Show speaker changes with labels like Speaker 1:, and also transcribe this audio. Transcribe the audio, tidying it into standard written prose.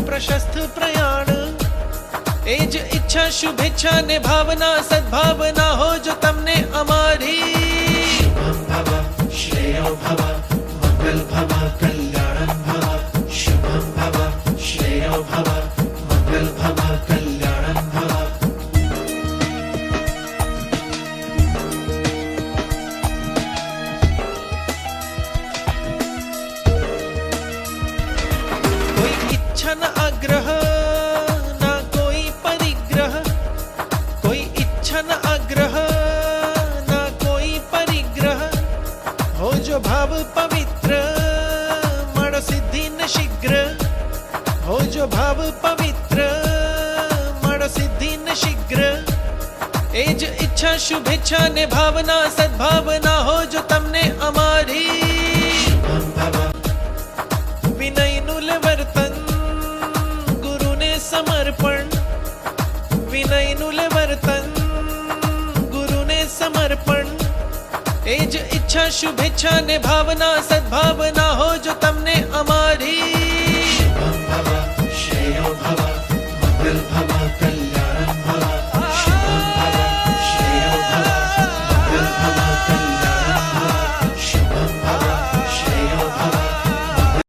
Speaker 1: પ્રશસ્ત પ્રયાણ એ જ ઈચ્છા શુભેચ્છા ને ભાવના સદભાવના હો જો તમને અમારી શુભમ ભવ શ્રેયો ભવ મંગલ ભવ કલ્યાણમ ભવ શુભમ ભવ શ્રેયો ભવ મંગલ ભવ કલ્યાણમ ભવ न आग्रह ना कोई परिग्रह कोई इच्छा न आग्रह ना कोई परिग्रह हो जो भाव पवित्र मण सिद्धि न शीघ्र हो जो भाव पवित्र मण सिद्धि न शीघ्र एज इच्छा शुभेच्छा ने भावना सद्भावना हो जो तमने अमारी शुभम भव विनयनुल वर्तन समर्पण विनयनुल वर्तन गुरुने समर्पण एज इच्छा शुभेच्छा ने भावना सद्भावना हो जो तमने अमारी